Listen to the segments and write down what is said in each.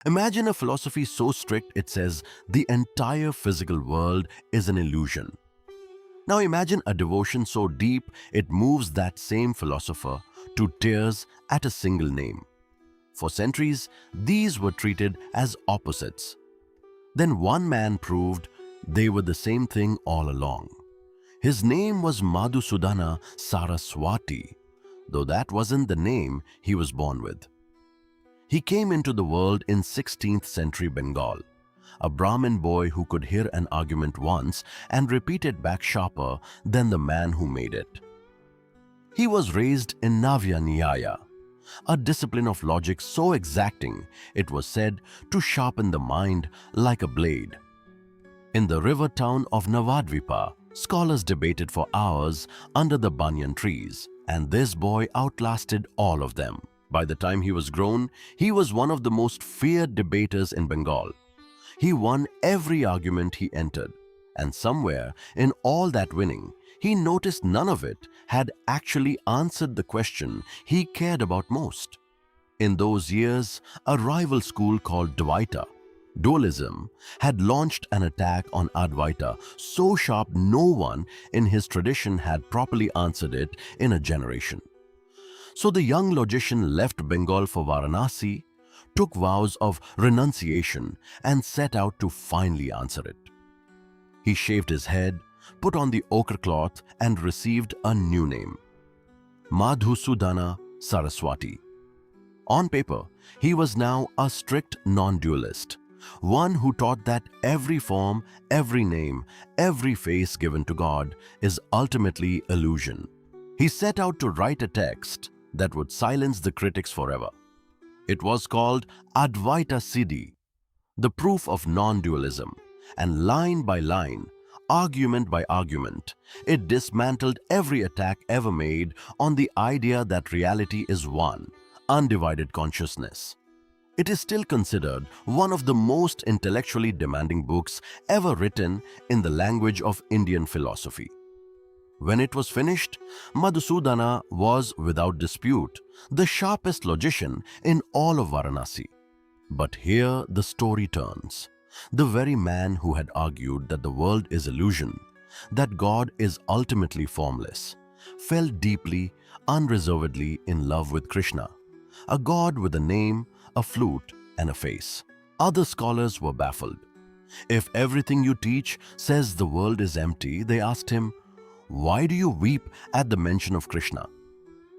Imagine a philosophy so strict it says the entire physical world is an illusion. Now imagine a devotion so deep it moves that same philosopher to tears at a single name. For centuries, these were treated as opposites. Then one man proved they were the same thing all along. His name was Madhusudana Saraswati, though that wasn't the name he was born with. He came into the world in 16th century Bengal, a Brahmin boy who could hear an argument once and repeat it back sharper than the man who made it. He was raised in Navya Nyaya, a discipline of logic so exacting it was said to sharpen the mind like a blade. In the river town of Navadvipa, scholars debated for hours under the banyan trees, and this boy outlasted all of them. By the time he was grown, he was one of the most feared debaters in Bengal. He won every argument he entered, and somewhere in all that winning, he noticed none of it had actually answered the question he cared about most. In those years, a rival school called Advaita Dualism had launched an attack on Advaita so sharp no one in his tradition had properly answered it in a generation. So the young logician left Bengal for Varanasi, took vows of renunciation, and set out to finally answer it. He shaved his head, put on the ochre cloth, and received a new name, Madhusudana Saraswati. On paper, he was now a strict non-dualist, one who taught that every form, every name, every face given to God is ultimately illusion. He set out to write a text that would silence the critics forever. It was called Advaita Siddhi, the proof of non-dualism, and line by line, argument by argument, it dismantled every attack ever made on the idea that reality is one, undivided consciousness. It is still considered one of the most intellectually demanding books ever written in the language of Indian philosophy. When it was finished, Madhusudana was, without dispute, the sharpest logician in all of Varanasi. But here the story turns. The very man who had argued that the world is illusion, that God is ultimately formless, fell deeply, unreservedly in love with Krishna, a god with a name, a flute, and a face. Other scholars were baffled. If everything you teach says the world is empty, they asked him, why do you weep at the mention of Krishna?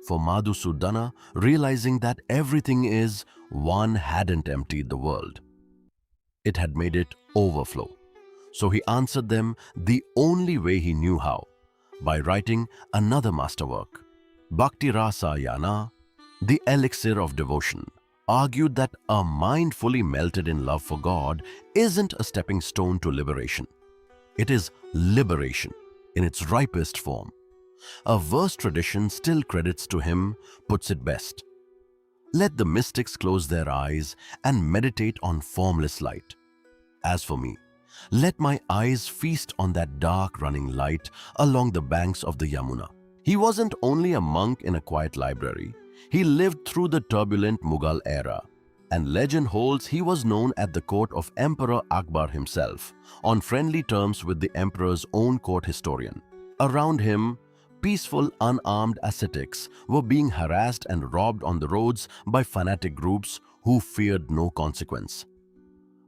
For Madhusudana, realizing that everything is one hadn't emptied the world. It had made it overflow. So he answered them the only way he knew how, by writing another masterwork. Bhakti Rasayana, the Elixir of Devotion, argued that a mind fully melted in love for God isn't a stepping stone to liberation. It is liberation in its ripest form. A verse tradition still credits to him puts it best. Let the mystics close their eyes and meditate on formless light. As for me, let my eyes feast on that dark running light along the banks of the Yamuna. He wasn't only a monk in a quiet library. He lived through the turbulent Mughal era, and legend holds he was known at the court of Emperor Akbar himself, on friendly terms with the emperor's own court historian. Around him, peaceful, unarmed ascetics were being harassed and robbed on the roads by fanatic groups who feared no consequence.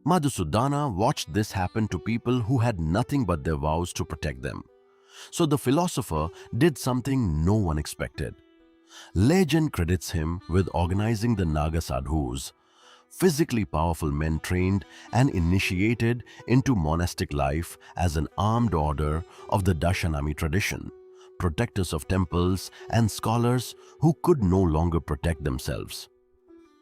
Madhusudana watched this happen to people who had nothing but their vows to protect them. So the philosopher did something no one expected. Legend credits him with organizing the Naga Sadhus, physically powerful men trained and initiated into monastic life as an armed order of the Dashanami tradition, protectors of temples and scholars who could no longer protect themselves.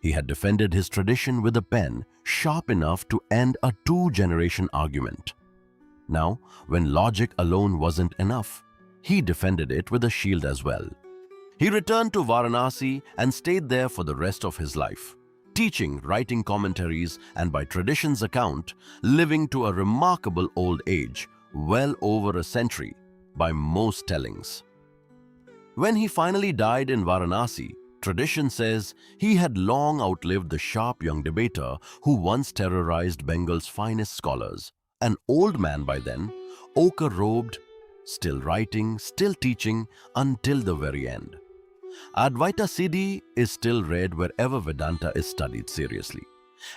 He had defended his tradition with a pen sharp enough to end a two-generation argument. Now, when logic alone wasn't enough, he defended it with a shield as well. He returned to Varanasi and stayed there for the rest of his life, teaching, writing commentaries, and by tradition's account, living to a remarkable old age, well over a century, by most tellings. When he finally died in Varanasi, Tradition says he had long outlived the sharp young debater who once terrorized Bengal's finest scholars. An old man by then, ochre-robed, still writing, still teaching until the very end. Advaita Siddhi is still read wherever Vedanta is studied seriously,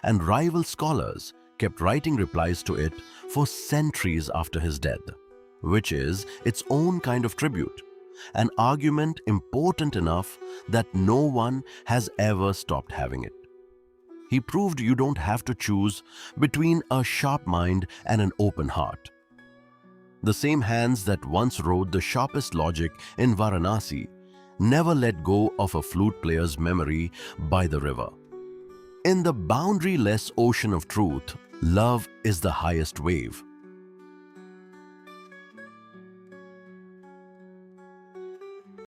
and rival scholars kept writing replies to it for centuries after his death, which is its own kind of tribute, an argument important enough that no one has ever stopped having it. He proved you don't have to choose between a sharp mind and an open heart. The same hands that once wrote the sharpest logic in Varanasi never let go of a flute player's memory by the river. In the boundary-less ocean of truth, love is the highest wave.